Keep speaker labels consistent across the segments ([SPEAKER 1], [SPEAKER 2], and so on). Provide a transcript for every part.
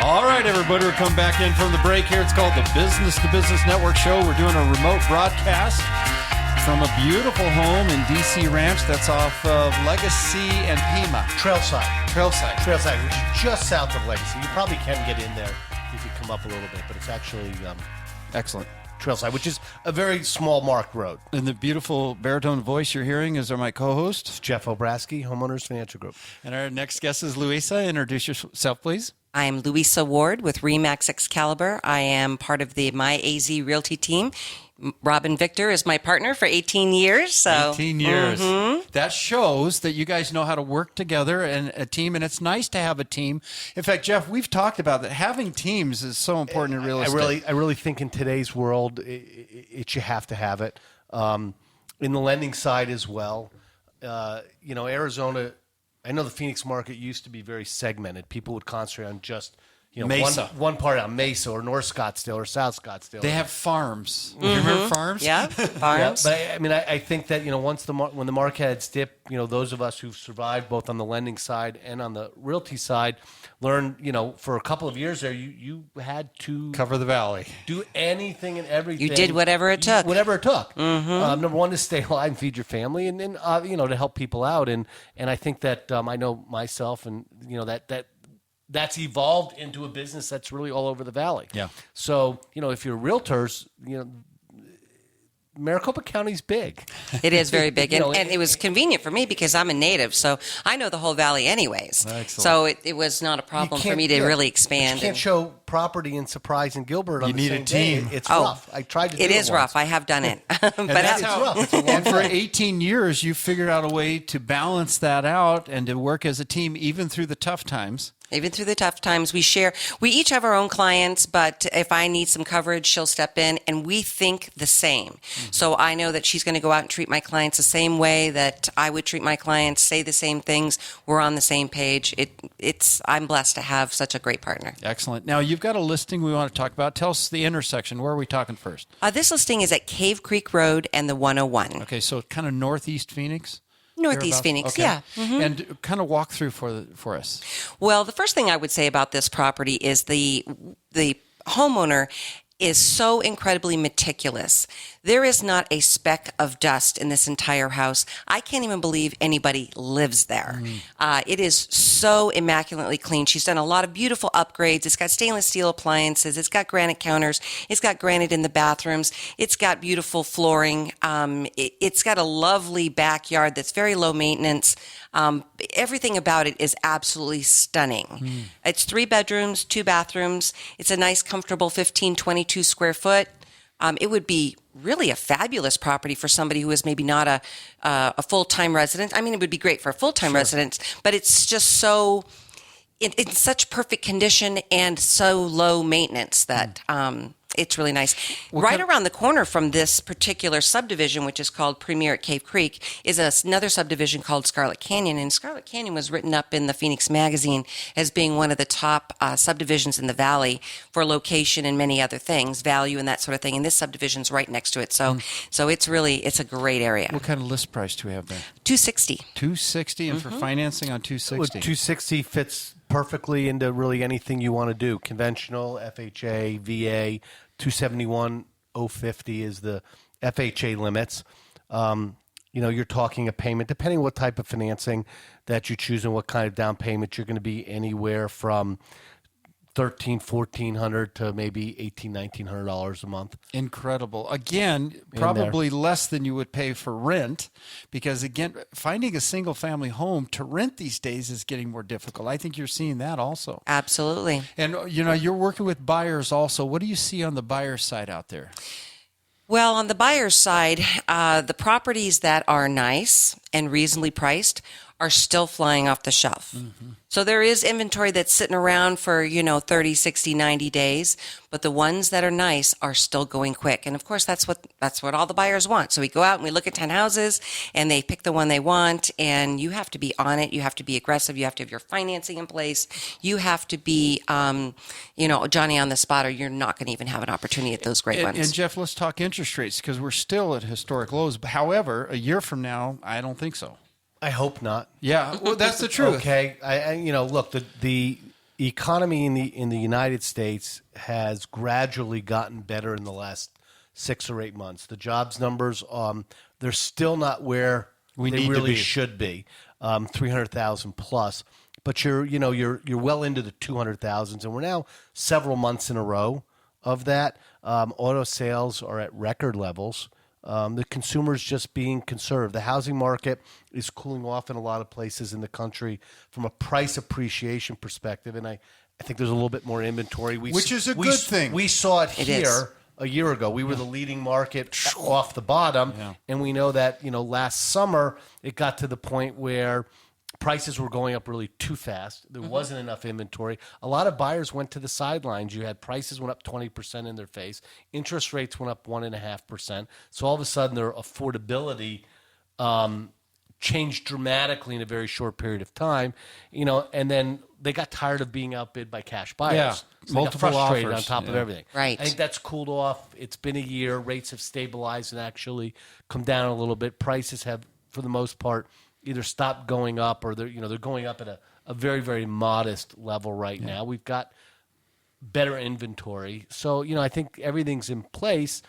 [SPEAKER 1] All right, everybody, we're coming back in from the break here. It's called the Business to Business Network Show. We're doing a remote broadcast from a beautiful home in DC Ranch that's off of Legacy and Pima.
[SPEAKER 2] Trailside, which is just south of Legacy. You probably can get in there if you come up a little bit, but it's actually
[SPEAKER 1] Excellent.
[SPEAKER 2] Trailside, which is a very small marked road.
[SPEAKER 1] And the beautiful baritone voice you're hearing is my co-host.
[SPEAKER 2] It's Jeff Obrasky, Homeowners Financial Group.
[SPEAKER 1] And our next guest is Louisa. Introduce yourself, please.
[SPEAKER 3] I'm Louisa Ward with Remax Excalibur. I am part of the My AZ Realty team. Robin Victor is my partner for 18 years. So
[SPEAKER 1] 18 years. That shows that you guys know how to work together and a team, and it's nice to have a team. In fact, Jeff, we've talked about that. Having teams is so important in real estate.
[SPEAKER 2] I really think in today's world, you have to have it. In the lending side as well. Arizona, I know the Phoenix market used to be very segmented. People would concentrate on just
[SPEAKER 1] Mesa.
[SPEAKER 2] one part on Mesa or North Scottsdale or South Scottsdale.
[SPEAKER 1] They have farms. You remember farms?
[SPEAKER 3] Yeah, farms.
[SPEAKER 2] Yeah, but I think that once when the market had dipped, those of us who've survived both on the lending side and on the realty side learned, for a couple of years there, you had to
[SPEAKER 1] Cover the valley.
[SPEAKER 2] do anything and everything.
[SPEAKER 3] You did whatever it took.
[SPEAKER 2] Whatever it took. Number one, to stay alive and feed your family, and then to help people out. And I think that I know myself, and that's evolved into a business that's really all over the valley.
[SPEAKER 1] Yeah.
[SPEAKER 2] So, if you're realtors, Maricopa County's big.
[SPEAKER 3] It is very big. And it was convenient for me because I'm a native, so I know the whole valley anyways.
[SPEAKER 1] Excellent.
[SPEAKER 3] So it was not a problem for me to really expand.
[SPEAKER 2] You can't show property and Surprise and Gilbert on
[SPEAKER 1] You
[SPEAKER 2] the
[SPEAKER 1] need
[SPEAKER 2] same
[SPEAKER 1] a team.
[SPEAKER 2] day. It's rough. I tried to do it.
[SPEAKER 3] It is
[SPEAKER 2] once.
[SPEAKER 3] rough. I have done it. But
[SPEAKER 1] That's how,
[SPEAKER 2] rough. It's a long
[SPEAKER 1] and for 18 years, you figured out a way to balance that out and to work as a team even through the tough times.
[SPEAKER 3] Even through the tough times, we each have our own clients, but if I need some coverage, she'll step in, and we think the same. So I know that she's going to go out and treat my clients the same way that I would treat my clients, say the same things. We're on the same page. I'm blessed to have such a great partner.
[SPEAKER 1] Excellent. Now, you've got a listing we want to talk about. Tell us the intersection. Where are we talking first?
[SPEAKER 3] This listing is at Cave Creek Road and the 101.
[SPEAKER 1] Okay, so kind of northeast Phoenix?
[SPEAKER 3] Northeast Phoenix,
[SPEAKER 1] Okay.
[SPEAKER 3] yeah.
[SPEAKER 1] And kind of walk through for us.
[SPEAKER 3] Well, the first thing I would say about this property is the homeowner is so incredibly meticulous. There is not a speck of dust in this entire house. I can't even believe anybody lives there. It is so immaculately clean. She's done a lot of beautiful upgrades. It's got stainless steel appliances. It's got granite counters. It's got granite in the bathrooms. It's got beautiful flooring. It's got a lovely backyard that's very low maintenance. Everything about it is absolutely stunning. It's 3 bedrooms, 2 bathrooms. It's a nice, comfortable 22 square foot. It would be really a fabulous property for somebody who is maybe not a full-time resident. I mean, it would be great for a full-time resident, but it's just so in such perfect condition and so low maintenance that it's really nice. Around the corner from this particular subdivision, which is called Premier at Cave Creek, is another subdivision called Scarlet Canyon. And Scarlet Canyon was written up in the Phoenix Magazine as being one of the top subdivisions in the valley for location and many other things, value and that sort of thing. And this subdivision's right next to it. So it's a great area.
[SPEAKER 1] What kind of list price do we have there?
[SPEAKER 3] $260.
[SPEAKER 1] $260, and for financing on $260.
[SPEAKER 2] Well, $260 fits perfectly into really anything you want to do. Conventional, FHA, VA. $271,050 is the FHA limits. You're talking a payment, depending on what type of financing that you choose and what kind of down payment, you're going to be anywhere from $1,400 to maybe $1,900 a month.
[SPEAKER 1] Incredible. Again, probably less than you would pay for rent, because again, finding a single family home to rent these days is getting more difficult. I think you're seeing that also.
[SPEAKER 3] Absolutely.
[SPEAKER 1] And you're working with buyers also. What do you see on the buyer side out there?
[SPEAKER 3] Well, on the buyer's side, the properties that are nice and reasonably priced are still flying off the shelf. So there is inventory that's sitting around for, 30, 60, 90 days, but the ones that are nice are still going quick. And of course, that's what all the buyers want. So we go out and we look at 10 houses and they pick the one they want, and you have to be on it. You have to be aggressive. You have to have your financing in place. You have to be, Johnny on the spot, or you're not going to even have an opportunity at those great ones.
[SPEAKER 1] And Jeff, let's talk interest rates, because we're still at historic lows. However, a year from now, I don't think so.
[SPEAKER 2] I hope not.
[SPEAKER 1] Yeah, well, that's the truth.
[SPEAKER 2] Okay, look, the economy in the United States has gradually gotten better in the last 6 or 8 months. The jobs numbers, they're still not where
[SPEAKER 1] We
[SPEAKER 2] they
[SPEAKER 1] need to
[SPEAKER 2] really
[SPEAKER 1] be.
[SPEAKER 2] should be, 300,000 plus. But you're well into the 200,000s, and we're now several months in a row of that. Auto sales are at record levels. The consumer's just being conserved. The housing market is cooling off in a lot of places in the country from a price appreciation perspective, and I think there's a little bit more inventory.
[SPEAKER 1] Which is a good thing.
[SPEAKER 2] We saw it
[SPEAKER 3] It
[SPEAKER 2] here
[SPEAKER 3] is.
[SPEAKER 2] a year ago. We were the leading market off the bottom, and we know that last summer it got to the point where prices were going up really too fast. There wasn't enough inventory. A lot of buyers went to the sidelines. You had prices went up 20% in their face. Interest rates went up 1.5%. So all of a sudden their affordability changed dramatically in a very short period of time. And then they got tired of being outbid by cash buyers.
[SPEAKER 1] Yeah,
[SPEAKER 2] So they got
[SPEAKER 1] multiple
[SPEAKER 2] frustrated
[SPEAKER 1] offers.
[SPEAKER 2] on top of
[SPEAKER 1] Yeah.
[SPEAKER 2] everything.
[SPEAKER 3] Right.
[SPEAKER 2] I think that's cooled off. It's been a year. Rates have stabilized and actually come down a little bit. Prices have, for the most part, either stopped going up or they're going up at a very, very modest level right now. We've got better inventory. So, I think everything's in place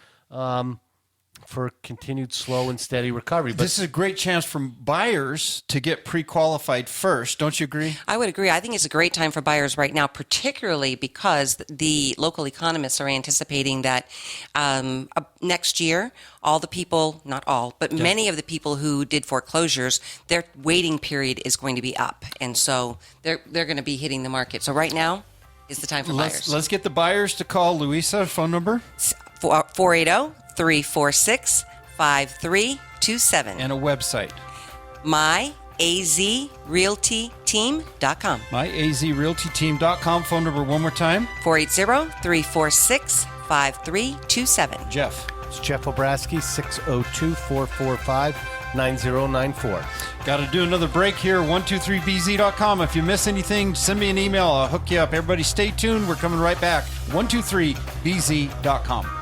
[SPEAKER 2] for continued slow and steady recovery. But
[SPEAKER 1] This is a great chance for buyers to get pre-qualified first. Don't you agree?
[SPEAKER 3] I would agree. I think it's a great time for buyers right now, particularly because the local economists are anticipating that next year, all the people, not all, but many of the people who did foreclosures, their waiting period is going to be up. And so they're going to be hitting the market. So right now is the time for buyers.
[SPEAKER 1] Let's get the buyers to call Louisa. Phone number?
[SPEAKER 3] 480-346-5327.
[SPEAKER 1] And a website.
[SPEAKER 3] myazrealtyteam.com.
[SPEAKER 1] myazrealtyteam.com. Phone number one more time.
[SPEAKER 3] 480-346-5327.
[SPEAKER 1] Jeff.
[SPEAKER 2] it's Jeff Obrasky, 602-445-9094.
[SPEAKER 1] Got to do another break here. 123bz.com. If you miss anything, send me an email. I'll hook you up. Everybody stay tuned. We're coming right back. 123bz.com.